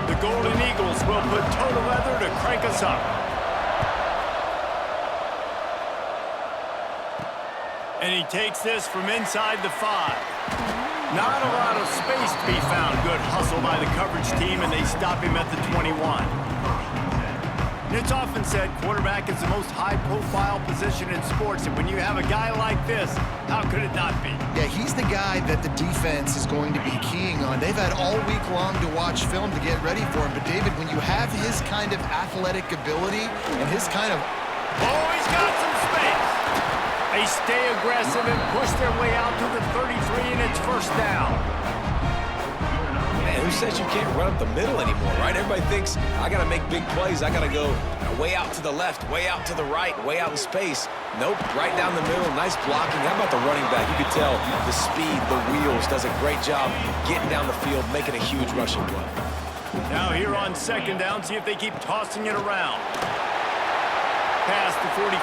The Golden Eagles will put total leather to crank us up. And he takes this from inside the 5. Not a lot of space to be found. Good hustle by the coverage team, and they stop him at the 21. And it's often said quarterback is the most high-profile position in sports, and when you have a guy like this, how could it not be? Yeah, he's the guy that the defense is going to be keying on. They've had all week long to watch film to get ready for him, but David, when you have his kind of athletic ability and his kind of... Oh, he's got some space! They stay aggressive and push their way out to the 33, and it's first down. Man, who says you can't run up the middle anymore, right? Everybody thinks, I got to make big plays. I got to go way out to the left, way out to the right, way out in space. Nope, right down the middle. Nice blocking. How about the running back? You could tell the speed, the wheels, does a great job getting down the field, making a huge rushing play. Now here on second down, see if they keep tossing it around. Past the 45.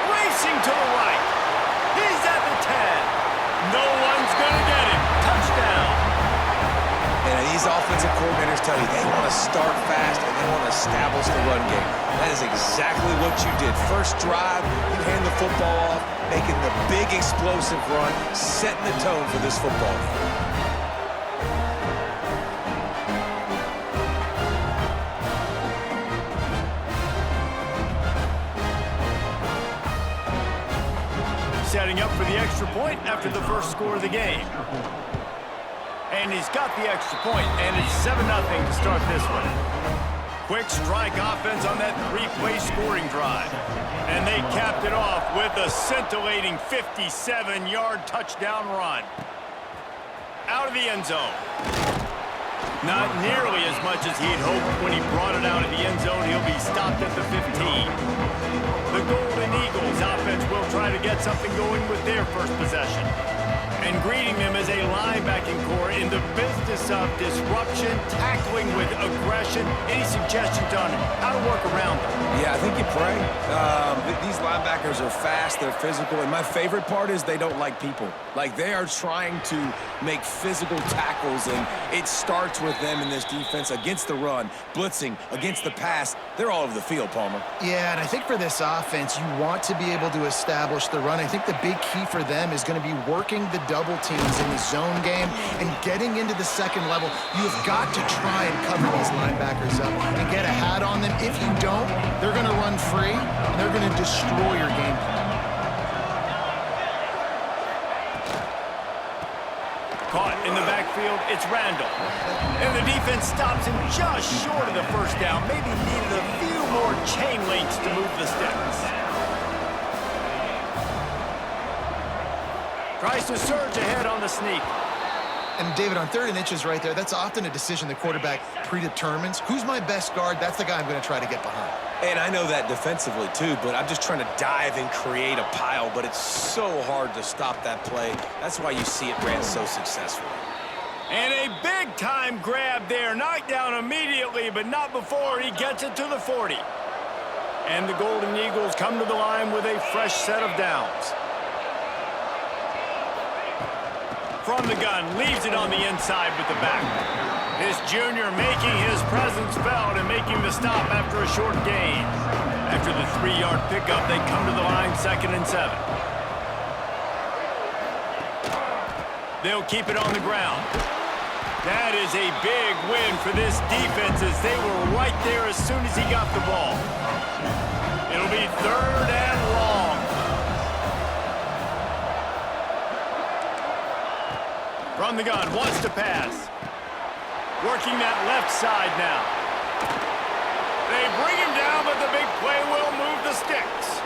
Racing to the right. He's at the 10. No one's going to get him. Touchdown. And these offensive coordinators tell you they want to start fast and they want to establish the run game. That is exactly what you did. First drive, you hand the football off, making the big explosive run, setting the tone for this football game. Setting up for the extra point after the first score of the game. And he's got the extra point, and it's 7-0 to start this one. Quick strike offense on that 3-play scoring drive. And they capped it off with a scintillating 57-yard touchdown run. Out of the end zone. Not nearly as much as he'd hoped when he brought it out of the end zone. He'll be stopped at the 15. The Golden Eagles offense will try to get something going with their first possession. And greeting them as a linebacking core in the business of disruption, tackling with aggression. Any suggestions on how to work around them? Yeah, I think you pray. These linebackers are fast, they're physical, and my favorite part is they don't like people. Like, they are trying to make physical tackles, and it starts with them in this defense against the run, blitzing, against the pass. They're all over the field, Palmer. Yeah, and I think for this offense, you want to be able to establish the run. I think the big key for them is going to be working the double teams in the zone game and getting into the second level. You have got to try and cover these linebackers up and get a hat on them. If you don't, they're going to run free and they're going to destroy your game plan. Caught in the backfield, it's Randall. And the defense stops him just short of the first down. Maybe needed a few more chain links to move the sticks. Tries to surge ahead on the sneak. And David, on 3rd and inches right there, that's often a decision the quarterback predetermines. Who's my best guard? That's the guy I'm going to try to get behind. And I know that defensively too, but I'm just trying to dive and create a pile, but it's so hard to stop that play. That's why you see it ran so successfully. And a big-time grab there. Knocked down immediately, but not before he gets it to the 40. And the Golden Eagles come to the line with a fresh set of downs. From the gun, leaves it on the inside with the back. This junior making his presence felt and making the stop after a short gain. After the 3-yard pickup, they come to the line 2nd and 7. They'll keep it on the ground. That is a big win for this defense as they were right there as soon as he got the ball. It'll be 3rd and long. From the gun, wants to pass. Working that left side now. They bring him down, but the big play will move the sticks.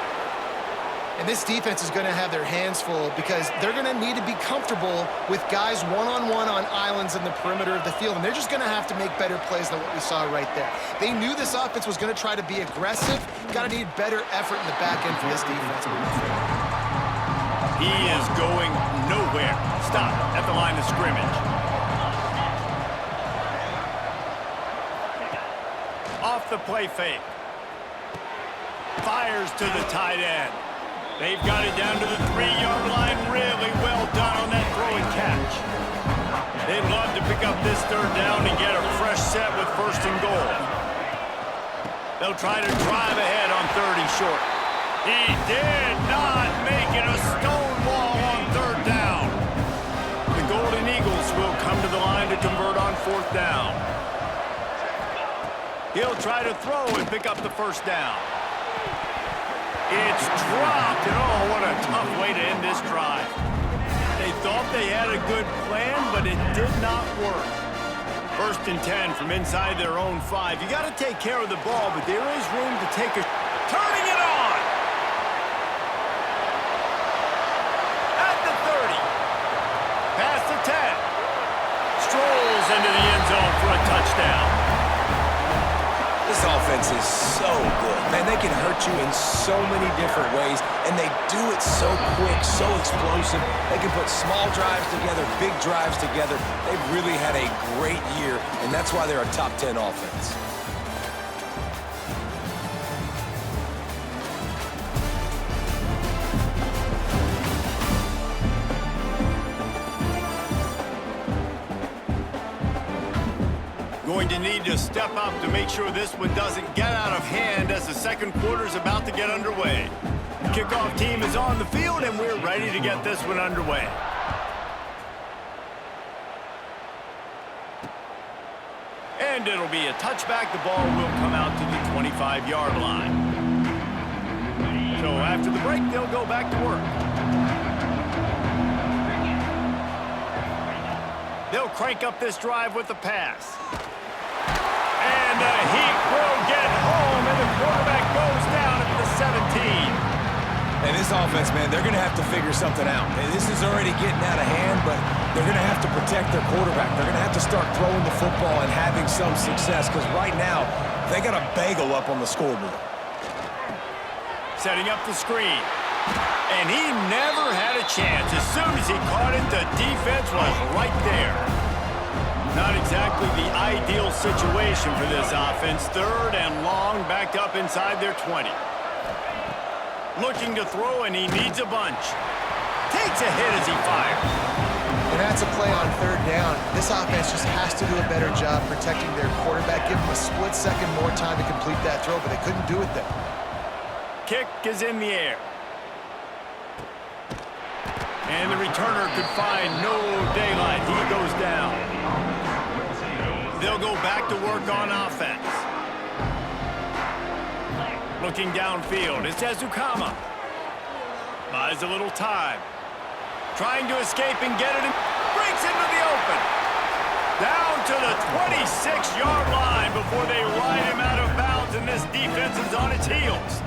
And this defense is going to have their hands full because they're going to need to be comfortable with guys one-on-one on islands in the perimeter of the field. And they're just going to have to make better plays than what we saw right there. They knew this offense was going to try to be aggressive. Got to need better effort in the back end for this defense. He is going nowhere. Stop at the line of scrimmage. Off the play fake. Fires to the tight end. They've got it down to the 3-yard line. Really well done on this third down and get a fresh set with first and goal. They'll try to drive ahead on 30 short. He did not make it a stonewall on third down. The Golden Eagles will come to the line to convert on fourth down. He'll try to throw and pick up the first down. It's dropped, and oh, what a tough way to end this drive. They thought they had a good plan, but it did not work. First and 10 from inside their own 5. You got to take care of the ball, but there is room to take a... Turning it on! At the 30. Past the 10. Strolls into the end zone for a touchdown. This offense is so good. Man, they can hurt you in so many different ways, and they do it so quick, so explosive. They can put small drives together, big drives together. They've really had a great year, and that's why they're a top 10 offense. Going to need to step up to make sure this one doesn't get out of hand as the second quarter is about to get underway. The kickoff team is on the field, and we're ready to get this one underway. And it'll be a touchback. The ball will come out to the 25-yard line. So after the break, they'll go back to work. They'll crank up this drive with the pass. And the Heat will get home, and the quarterback goes down at the 17. And this offense, man, they're going to have to figure something out. And this is already getting out of hand, but they're going to have to protect their quarterback. They're going to have to start throwing the football and having some success, because right now, they got a bagel up on the scoreboard. Setting up the screen. And he never had a chance. As soon as he caught it, the defense was right there. Not exactly the ideal situation for this offense. Third and long, back up inside their 20. Looking to throw, and he needs a bunch. Takes a hit as he fires. And that's a play on third down. This offense just has to do a better job protecting their quarterback. Give him a split second more time to complete that throw, but they couldn't do it there. Kick is in the air. And the returner could find no daylight. He goes down. They'll go back to work on offense. Looking downfield, it's Ezukama. Buys a little time. Trying to escape and get it. Breaks into the open. Down to the 26-yard line before they ride him out of bounds, and this defense is on its heels.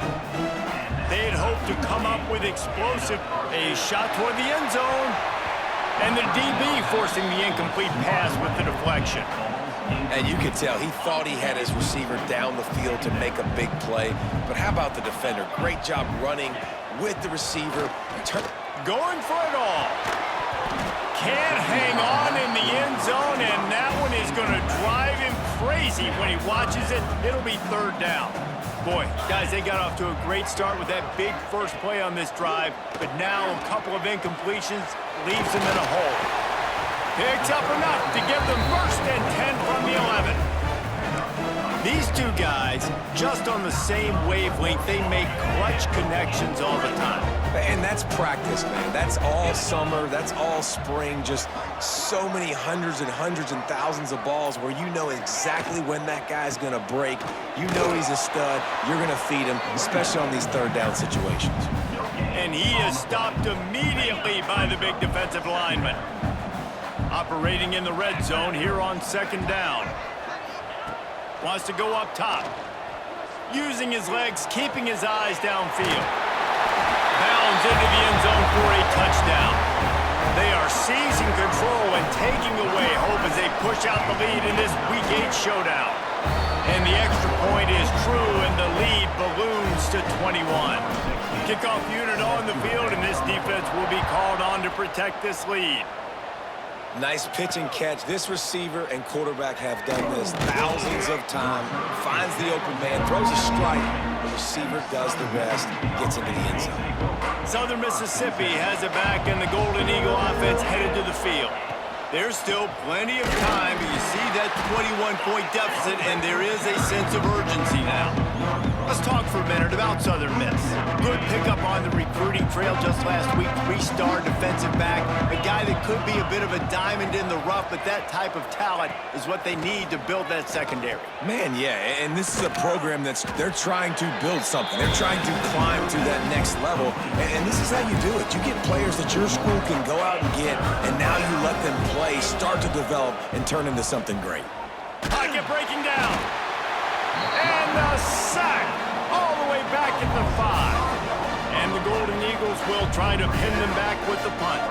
They had hoped to come up with explosive. A shot toward the end zone. And the DB forcing the incomplete pass with the deflection. And you could tell he thought he had his receiver down the field to make a big play. But how about the defender? Great job running with the receiver. Going for it all. Can't hang on in the end zone, and that one is going to drive him crazy when he watches it. It'll be third down. Boy, guys, they got off to a great start with that big first play on this drive, but now a couple of incompletions leaves them in a hole. Picks up enough to give them first and 10 from the 11. These two guys, just on the same wavelength, they make clutch connections all the time. And that's practice, man. That's all summer. That's all spring. Just so many hundreds and thousands of balls where you know exactly when that guy's going to break. You know he's a stud. You're going to feed him, especially on these third down situations. And he is stopped immediately by the big defensive lineman. Operating in the red zone here on second down. Wants to go up top. Using his legs, keeping his eyes downfield. Bounds into the end zone for a touchdown. They are seizing control and taking away hope as they push out the lead in this Week 8 showdown. And the extra point is true, and the lead balloons to 21. Kickoff unit on the field, and this defense will be called on to protect this lead. Nice pitch and catch. This receiver and quarterback have done this thousands of times. Finds the open man, throws a strike. The receiver does the rest, gets into the end zone. Southern Mississippi has it back, and the Golden Eagle offense headed to the field. There's still plenty of time, but you see that 21-point deficit, and there is a sense of urgency now. Let's talk for a minute about Southern Miss. Good pickup on the recruiting trail just last week. 3-star defensive back, a guy that could be a bit of a diamond in the rough, but that type of talent is what they need to build that secondary. Man, yeah, and this is a program they're trying to build something. They're trying to climb to that next level, and this is how you do it. You get players that your school can go out and get, and now you let them play, start to develop, and turn into something great. Pocket breaking down. And the sack all the way back at the 5. And the Golden Eagles will try to pin them back with the punt.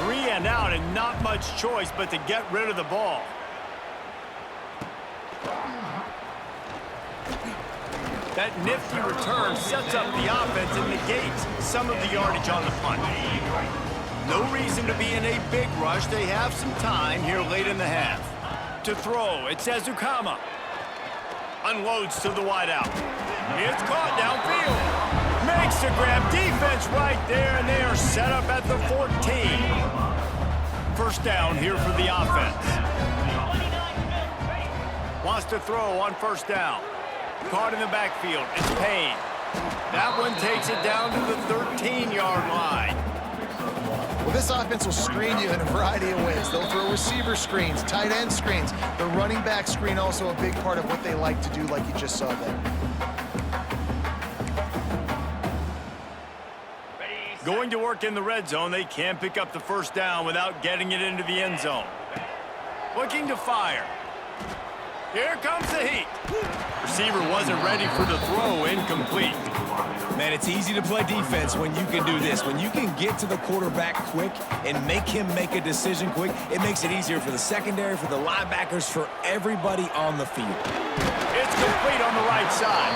3 and out, and not much choice but to get rid of the ball. That nifty return sets up the offense and negates some of the yardage on the punt. No reason to be in a big rush. They have some time here late in the half. To throw, it's Ezukama. Unloads to the wideout. It's caught downfield. Makes the grab. Defense right there, and they are set up at the 14. First down here for the offense. Wants to throw on first down. Caught in the backfield. It's Payne. That one takes it down to the 13-yard line. Well, this offense will screen you in a variety of ways. They'll throw receiver screens, tight end screens. The running back screen also a big part of what they like to do, like you just saw there. Going to work in the red zone, they can pick up the first down without getting it into the end zone. Looking to fire. Here comes the heat. Receiver wasn't ready for the throw, incomplete. Man, it's easy to play defense when you can do this. When you can get to the quarterback quick and make him make a decision quick, it makes it easier for the secondary, for the linebackers, for everybody on the field. It's complete on the right side.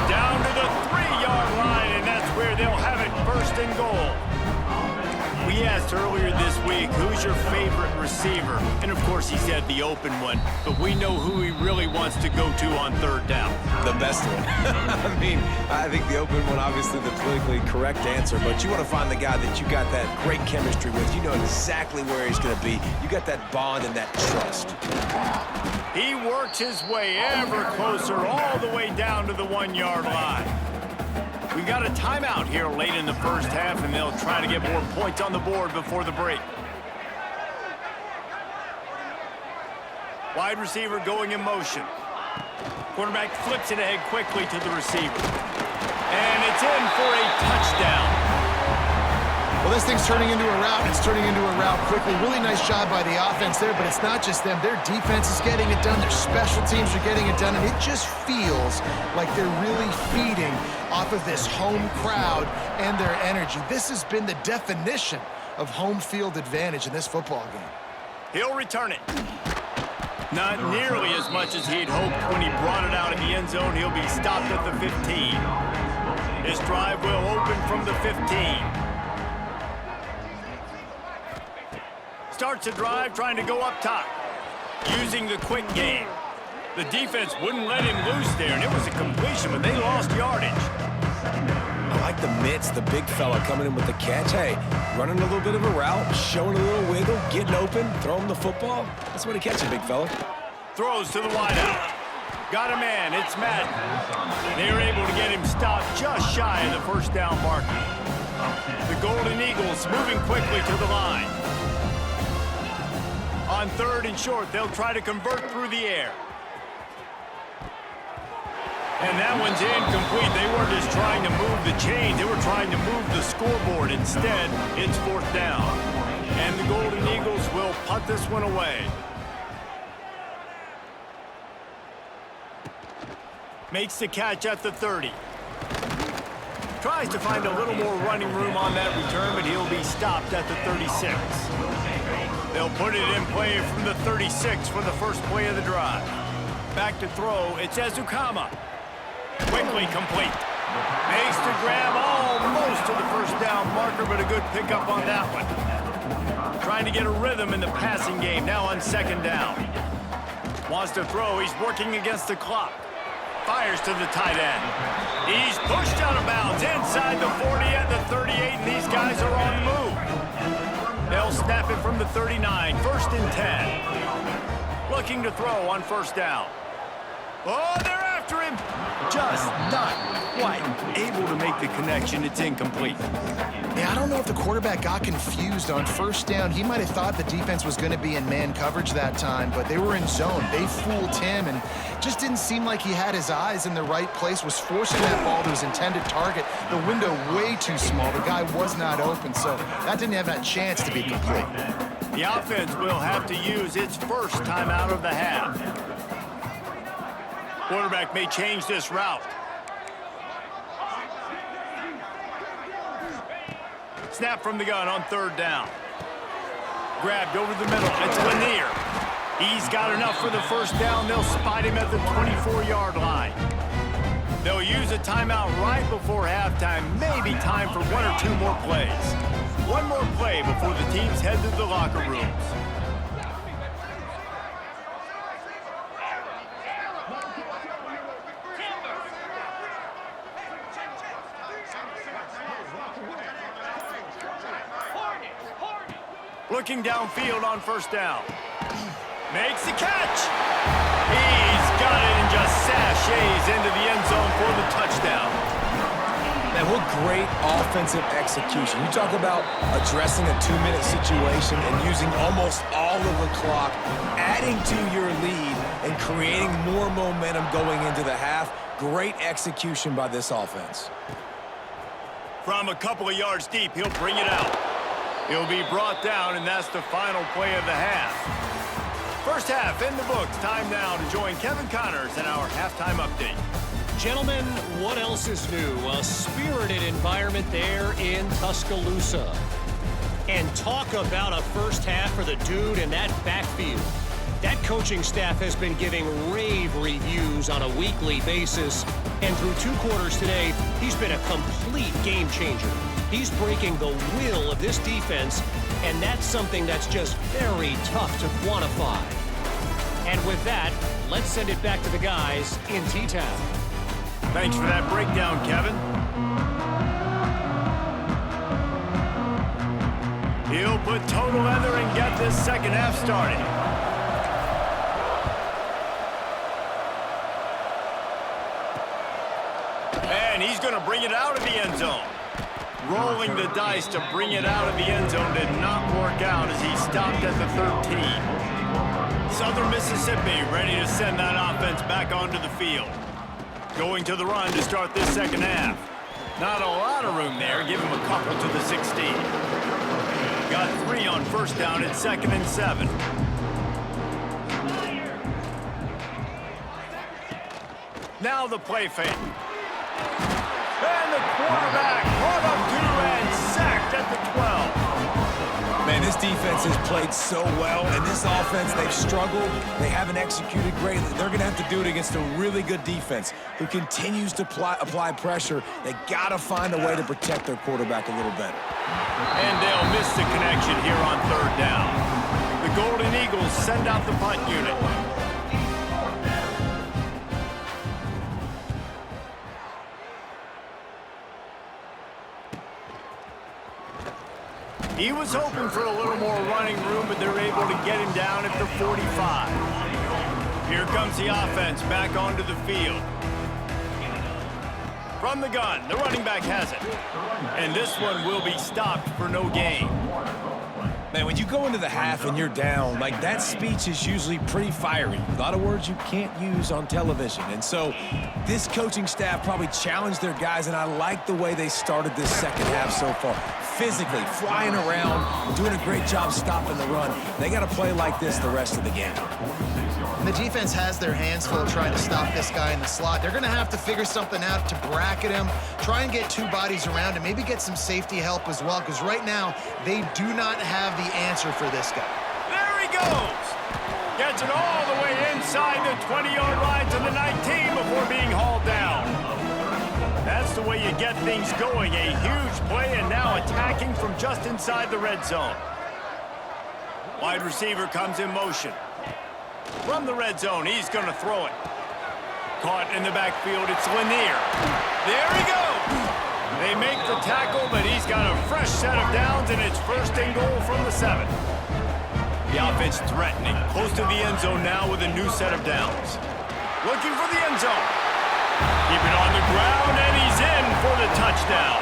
Down to the 3-yard line, and that's where they'll have it, first and goal. We asked earlier this week, who's your favorite receiver? And of course he said the open one, but we know who he really wants to go to on third down. The best one. I mean, I think the open one, obviously the politically correct answer, but you want to find the guy that you got that great chemistry with. You know exactly where he's going to be. You got that bond and that trust. He works his way ever closer all the way down to the 1-yard line. We got a timeout here late in the first half, and they'll try to get more points on the board before the break. Wide receiver going in motion. Quarterback flips it ahead quickly to the receiver. And it's in for a touchdown. Well, this thing's turning into a route. It's turning into a route quickly. Really nice job by the offense there, but it's not just them. Their defense is getting it done. Their special teams are getting it done, and it just feels like they're really feeding off of this home crowd and their energy. This has been the definition of home field advantage in this football game. He'll return it. Not nearly as much as he'd hoped when he brought it out in the end zone. He'll be stopped at the 15. This drive will open from the 15. Starts a drive trying to go up top. Using the quick game. The defense wouldn't let him loose there, and it was a completion, but they lost yardage. I like the mitts, the big fella coming in with the catch. Hey, running a little bit of a route, showing a little wiggle, getting open, throwing the football. That's what he catches, big fella. Throws to the wideout. Got a man, it's Madden. They were able to get him stopped just shy of the first down marker. The Golden Eagles moving quickly to the line. On third and short, they'll try to convert through the air. And that one's incomplete. They weren't just trying to move the chains. They were trying to move the scoreboard. Instead, it's fourth down. And the Golden Eagles will punt this one away. Makes the catch at the 30. Tries to find a little more running room on that return, but he'll be stopped at the 36. They'll put it in play from the 36 for the first play of the drive. Back to throw, it's Ezukama. Quickly complete. Makes the grab almost to the first down marker, but a good pickup on that one. Trying to get a rhythm in the passing game, now on second down. Wants to throw, he's working against the clock. Fires to the tight end. He's pushed out of bounds inside the 40 at the 38, and these guys are on the move. They'll snap it from from the 39, 1st and 10. Looking to throw on 1st down. Oh, they're after him. Just not quite able to make the connection. It's incomplete. Yeah, I don't know if the quarterback got confused on 1st down. He might have thought the defense was going to be in man coverage that time, but they were in zone. They fooled him and just didn't seem like he had his eyes in the right place, was forcing that ball to his intended target. The window way too small. The guy was not open, so that didn't have that chance to be complete. The offense will have to use its first timeout of the half. Quarterback may change this route. Snap from the gun on 3rd down. Grabbed over the middle. It's Lanier. He's got enough for the 1st down. They'll spot him at the 24-yard line. They'll use a timeout right before halftime. Maybe time for 1 or 2 more plays. One more play before the teams head to the locker rooms. Looking downfield on 1st down. Makes the catch. He's got it and just sashays into the end zone for the touchdown. Man, what great offensive execution. You talk about addressing a 2-minute situation and using almost all of the clock, adding to your lead and creating more momentum going into the half. Great execution by this offense. From a couple of yards deep, he'll bring it out. He'll be brought down, and that's the final play of the half. First half in the books. Time now to join Kevin Connors in our halftime update. Gentlemen, what else is new? A spirited environment there in Tuscaloosa. And talk about a first half for the dude in that backfield. That coaching staff has been giving rave reviews on a weekly basis. And through 2 quarters today, he's been a complete game changer. He's breaking the will of this defense, and that's something that's just very tough to quantify. And with that, let's send it back to the guys in T-Town. Thanks for that breakdown, Kevin. He'll put total leather and get this second half started. And he's going to bring it out of the end zone. Rolling the dice to bring it out of the end zone did not work out as he stopped at the 13. Southern Mississippi ready to send that offense back onto the field. Going to the run to start this second half. Not a lot of room there. Give him a couple to the 16. Got 3 on 1st down at 2nd and 7. Now the play fake. And the quarterback brought up 2 and sacked at the 12. Man, this defense has played so well, and this offense, they've struggled. They haven't executed great. They're going to have to do it against a really good defense who continues to apply pressure. They got to find a way to protect their quarterback a little better. And they'll miss the connection here on 3rd down. The Golden Eagles send out the punt unit. He was hoping for a little more running room, but they're able to get him down at the 45. Here comes the offense back onto the field. From the gun, the running back has it. And this one will be stopped for no gain. Man, when you go into the half and you're down, like that speech is usually pretty fiery. A lot of words you can't use on television. And so this coaching staff probably challenged their guys, and I like the way they started this second half so far. Physically, flying around, doing a great job stopping the run. They got to play like this the rest of the game. And the defense has their hands full trying to stop this guy in the slot. They're going to have to figure something out to bracket him, try and get 2 bodies around him, maybe get some safety help as well, because right now they do not have the answer for this guy. There he goes. Gets it all the way inside the 20-yard line to the 19 before being hauled down. That's the way you get things going. A huge play, and now attacking from just inside the red zone. Wide receiver comes in motion. From the red zone, he's going to throw it. Caught in the backfield, it's Lanier. There he goes. They make the tackle, but he's got a fresh set of downs, and it's first and goal from the 7. The offense threatening, close to the end zone now with a new set of downs. Looking for the end zone. Keep it on the ground, and he's in for the touchdown.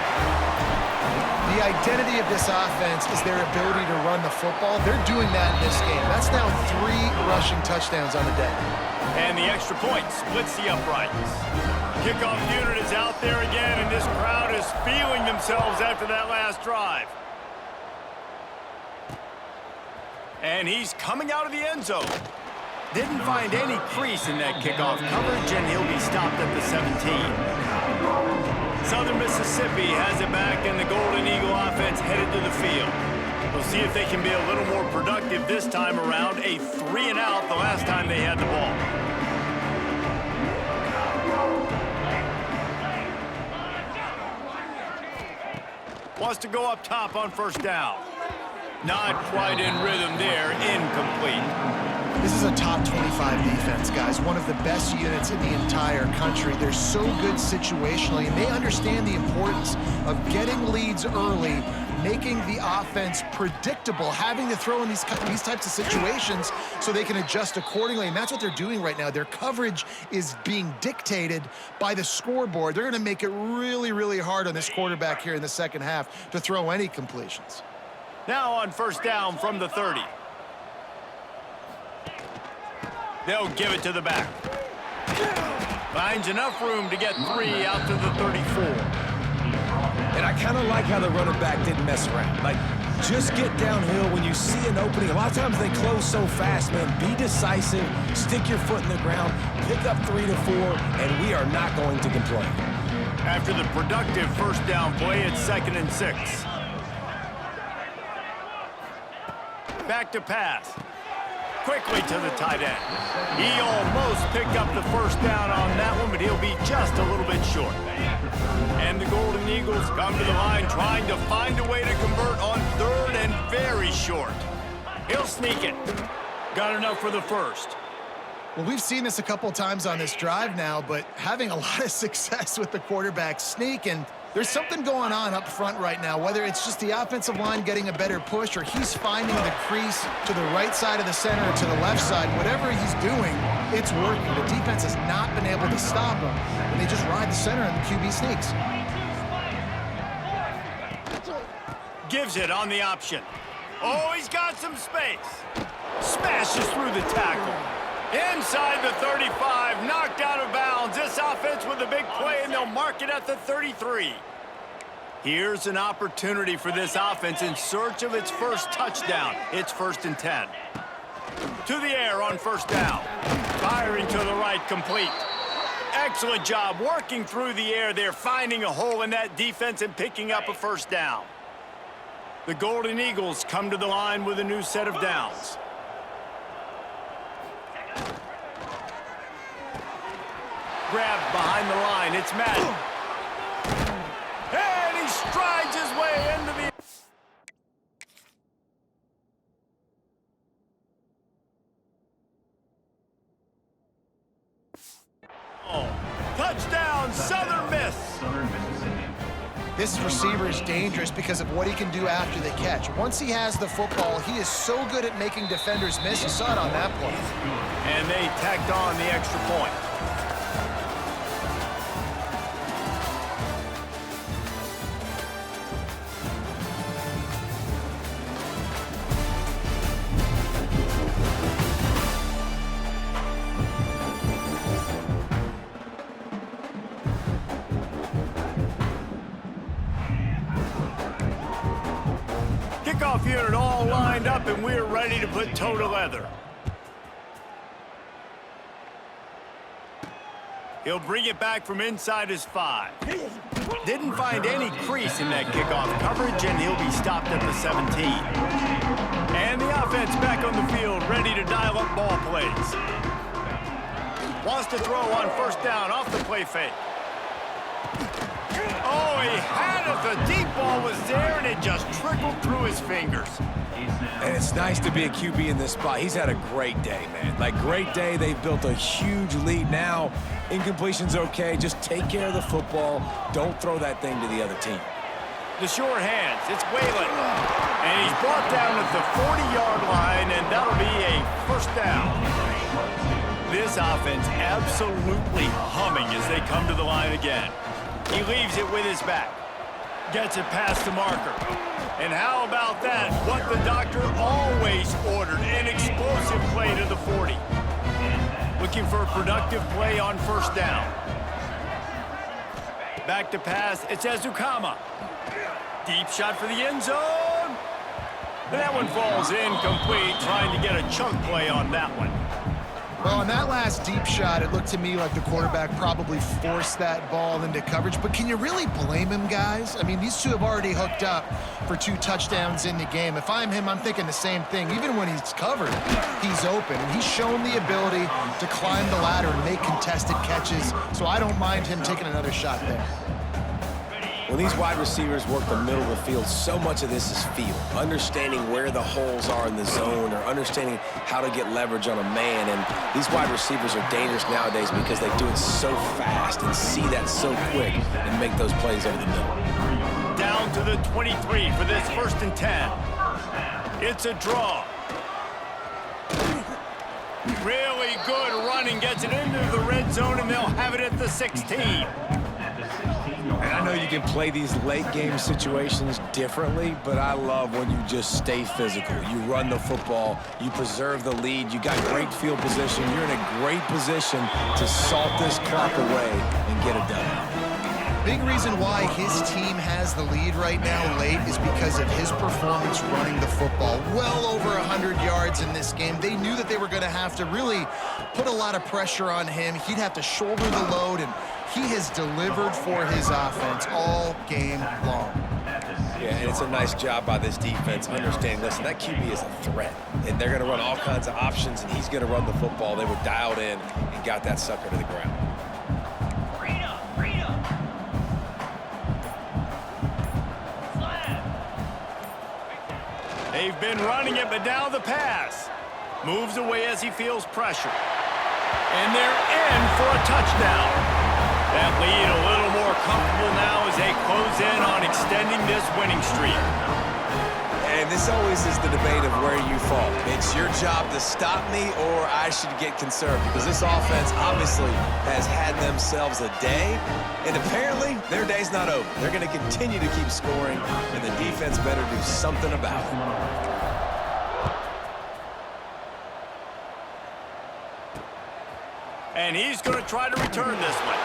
The identity of this offense is their ability to run the football. They're doing that in this game. That's now 3 rushing touchdowns on the day. And the extra point splits the uprights. Kickoff unit is out there again, and this crowd is feeling themselves after that last drive. And he's coming out of the end zone. Didn't find any crease in that kickoff coverage, and he'll be stopped at the 17. Southern Mississippi has it back, and the Golden Eagle offense headed to the field. We'll see if they can be a little more productive this time around. A 3 and out the last time they had the ball. Wants to go up top on first down. Not quite in rhythm there, incomplete. This is a top 25 defense, guys. One of the best units in the entire country. They're so good situationally, and they understand the importance of getting leads early, making the offense predictable, having to throw in these types of situations so they can adjust accordingly, and that's what they're doing right now. Their coverage is being dictated by the scoreboard. They're going to make it really, really hard on this quarterback here in the second half to throw any completions. Now on first down from the 30. They'll give it to the back. Finds enough room to get 3 out to the 34. And I kind of like how the running back didn't mess around. Like, just get downhill when you see an opening. A lot of times they close so fast, man. Be decisive, stick your foot in the ground, pick up 3 to 4, and we are not going to complain. After the productive first down play, it's 2nd and 6. Back to pass. Quickly to the tight end. He almost picked up the first down on that one, but he'll be just a little bit short. And the Golden Eagles come to the line trying to find a way to convert on 3rd and very short. He'll sneak it. Got enough for the first. Well, we've seen this a couple times on this drive now, but having a lot of success with the quarterback sneak, and there's something going on up front right now, whether it's just the offensive line getting a better push or he's finding the crease to the right side of the center or to the left side. Whatever he's doing, it's working. The defense has not been able to stop him, and they just ride the center and the QB sneaks. Gives it on the option. Oh, he's got some space. Smashes through the tackle. Inside the 35, knocked out of bounds. This offense with a big play, and they'll mark it at the 33. Here's an opportunity for this offense in search of its first touchdown. It's 1st and 10. To the air on first down. Firing to the right, complete. Excellent job working through the air there, finding a hole in that defense and picking up a first down. The Golden Eagles come to the line with a new set of downs. Grabbed behind the line. It's Madden. And he strides his way into the... Oh, touchdown, Southern Miss. This receiver is dangerous because of what he can do after the catch. Once he has the football, he is so good at making defenders miss. You saw it on that play. And they tacked on the extra point. Kickoff unit all lined up, and we're ready to put toe to leather. He'll bring it back from inside his 5. Didn't find any crease in that kickoff coverage, and he'll be stopped at the 17. And the offense back on the field, ready to dial up ball plays. Wants to throw on first down off the play fake. Oh, he had it. The deep ball was there, and it just trickled through his fingers. And it's nice to be a QB in this spot. He's had a great day, man. Like, great day. They've built a huge lead now. Incompletion's okay. Just take care of the football. Don't throw that thing to the other team. The sure hands, it's Whalen. And he's brought down at the 40-yard line, and that'll be a first down. This offense absolutely humming as they come to the line again. He leaves it with his back. Gets it past the marker. And how about that? What the doctor always ordered, an explosive play to the 40. Looking for a productive play on first down. Back to pass, it's Ezukama. Deep shot for the end zone. And that one falls incomplete, trying to get a chunk play on that one. Well, on that last deep shot, it looked to me like the quarterback probably forced that ball into coverage. But can you really blame him, guys? I mean, these two have already hooked up for 2 touchdowns in the game. If I'm him, I'm thinking the same thing. Even when he's covered, he's open. And he's shown the ability to climb the ladder and make contested catches. So I don't mind him taking another shot there. When these wide receivers work the middle of the field, so much of this is feel. Understanding where the holes are in the zone or understanding how to get leverage on a man. And these wide receivers are dangerous nowadays because they do it so fast and see that so quick and make those plays over the middle. Down to the 23 for this 1st and 10. It's a draw. Really good running, gets it into the red zone, and they'll have it at the 16. And I know you can play these late game situations differently, but I love when you just stay physical. You run the football, you preserve the lead, you got great field position, you're in a great position to salt this clock away and get it done. Big reason why his team has the lead right now late is because of his performance running the football. Well over 100 yards in this game. They knew that they were going to have to really put a lot of pressure on him. He'd have to shoulder the load, and he has delivered for his offense all game long. Yeah, and it's a nice job by this defense understanding, listen, that QB is a threat, and they're going to run all kinds of options, and he's going to run the football. They were dialed in and got that sucker to the ground. They've been running it, but now the pass. Moves away as he feels pressure. And they're in for a touchdown. That lead a little more comfortable now as they close in on extending this winning streak. And this always is the debate of where you fall. It's your job to stop me or I should get conserved, because this offense obviously has had themselves a day, and apparently their day's not over. They're going to continue to keep scoring, and the defense better do something about it. And he's going to try to return this one.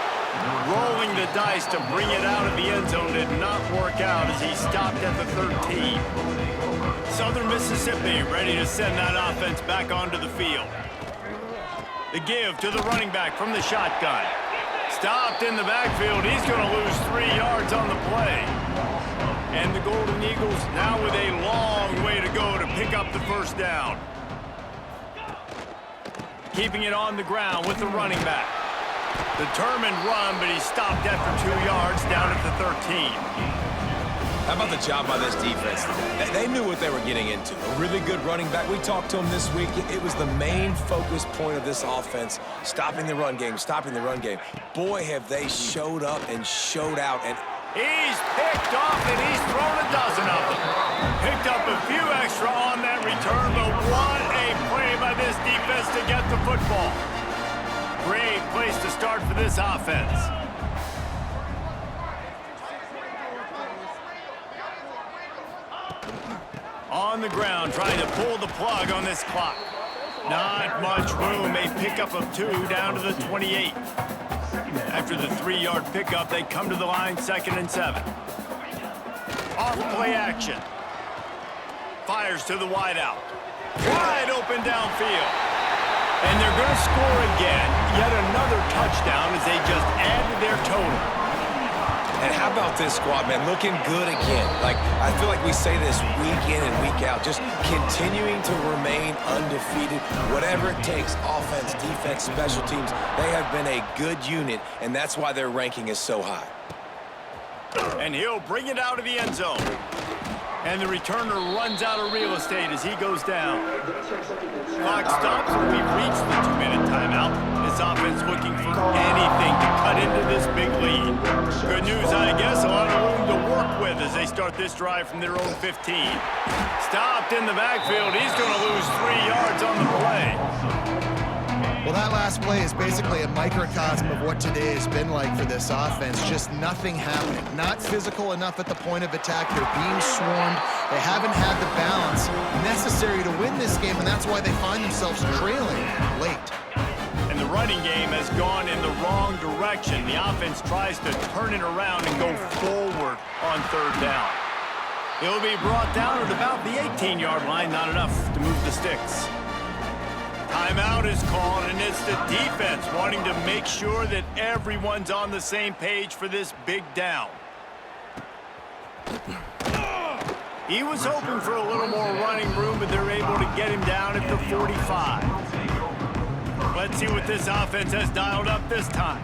Rolling the dice to bring it out of the end zone did not work out as he stopped at the 13. Southern Mississippi ready to send that offense back onto the field. The give to the running back from the shotgun. Stopped in the backfield. He's going to lose 3 yards on the play. And the Golden Eagles now with a long way to go to pick up the first down. Keeping it on the ground with the running back. Determined run, but he stopped after 2 yards down at the 13. How about the job by this defense today? They knew what they were getting into. A really good running back. We talked to him this week. It was the main focus point of this offense, stopping the run game, stopping the run game. Boy, have they showed up and showed out. And he's picked off, and he's thrown a dozen of them. Picked up a few extra on that return, but what a play by this defense to get the football. Great place to start for this offense. On the ground, trying to pull the plug on this clock. Not much room. A pickup of 2 down to the 28. After the 3-yard pickup, they come to the line, 2nd and 7. Off play action. Fires to the wideout. Wide open downfield. And they're going to score again. Yet another touchdown as they just add to their total. And how about this squad, man? Looking good again. Like, I feel like we say this week in and week out, just continuing to remain undefeated. Whatever it takes, offense, defense, special teams, they have been a good unit, and that's why their ranking is so high. And he'll bring it out of the end zone. And the returner runs out of real estate as he goes down. Clock stops and we've reached the 2-minute timeout. This offense looking for anything to cut into this big lead. Good news, I guess, a lot of room to work with as they start this drive from their own 15. Stopped in the backfield. He's going to lose 3 yards on the play. Well, that last play is basically a microcosm of what today has been like for this offense. Just nothing happening. Not physical enough at the point of attack. They're being swarmed. They haven't had the balance necessary to win this game, and that's why they find themselves trailing late. And the running game has gone in the wrong direction. The offense tries to turn it around and go forward on 3rd down. He'll be brought down at about the 18-yard line. Not enough to move the sticks. Timeout is called, and it's the defense wanting to make sure that everyone's on the same page for this big down. He was hoping for a little more running room, but they're able to get him down at the 45. Let's see what this offense has dialed up this time.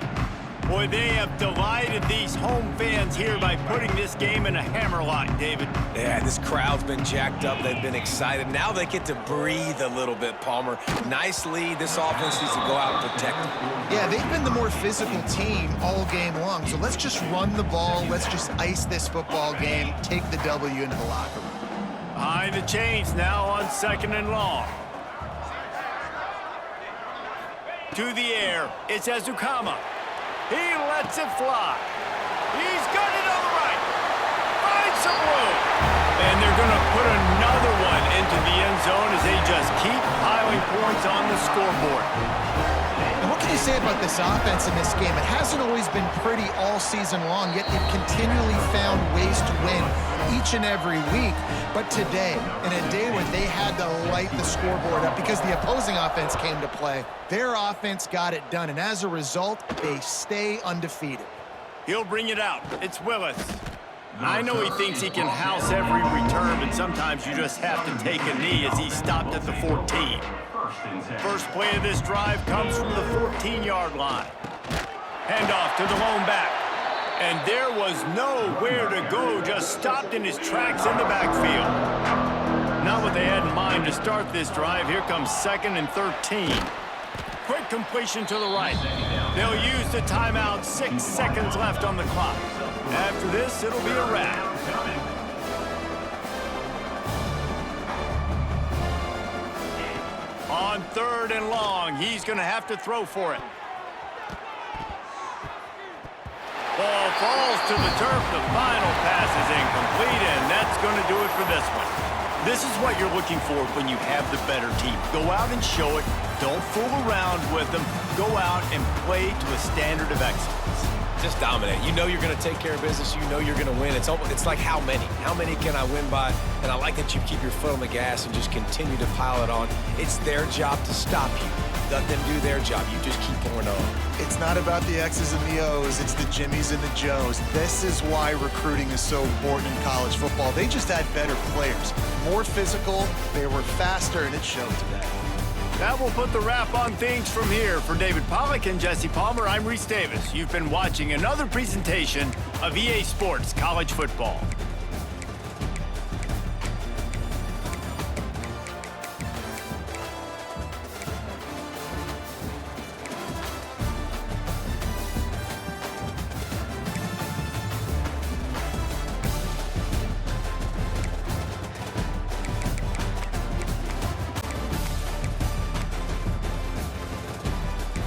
Boy, they have delighted these home fans here by putting this game in a hammerlock, David. Yeah, this crowd's been jacked up. They've been excited. Now they get to breathe a little bit, Palmer. Nice lead. This offense needs to go out and protect it. Yeah, they've been the more physical team all game long. So let's just run the ball. Let's just ice this football game. Take the W into the locker room. Behind the chains now on 2nd and long. To the air. It's Ezukama. He lets it fly. He's got it on the right. Finds some room. And they're going to put another one into the end zone as they just keep piling points on the scoreboard. And what can you say about this offense in this game? It hasn't always been pretty all season long, yet they've continually found ways to win each and every week. But today, in a day where they had to light the scoreboard up because the opposing offense came to play, their offense got it done. And as a result, they stay undefeated. He'll bring it out. It's Willis. I know he thinks he can house every return, but sometimes you just have to take a knee as he stopped at the 14. First play of this drive comes from the 14-yard line. Handoff to the lone back. And there was nowhere to go, just stopped in his tracks in the backfield. Not what they had in mind to start this drive. Here comes 2nd and 13. Quick completion to the right. They'll use the timeout. 6 seconds left on the clock. After this, it'll be a wrap. On 3rd and long, he's going to have to throw for it. Ball falls to the turf. The final pass is incomplete, and that's going to do it for this one. This is what you're looking for when you have the better team. Go out and show it. Don't fool around with them. Go out and play to a standard of excellence. Just dominate. You know you're going to take care of business. You know you're going to win. It's like how many? How many can I win by? And I like that you keep your foot on the gas and just continue to pile it on. It's their job to stop you. Let them do their job. You just keep pouring on. It's not about the X's and the O's. It's the Jimmies and the Joes. This is why recruiting is so important in college football. They just had better players. More physical. They were faster, and it showed today. That will put the wrap on things from here. For David Pollack and Jesse Palmer, I'm Reese Davis. You've been watching another presentation of EA Sports College Football.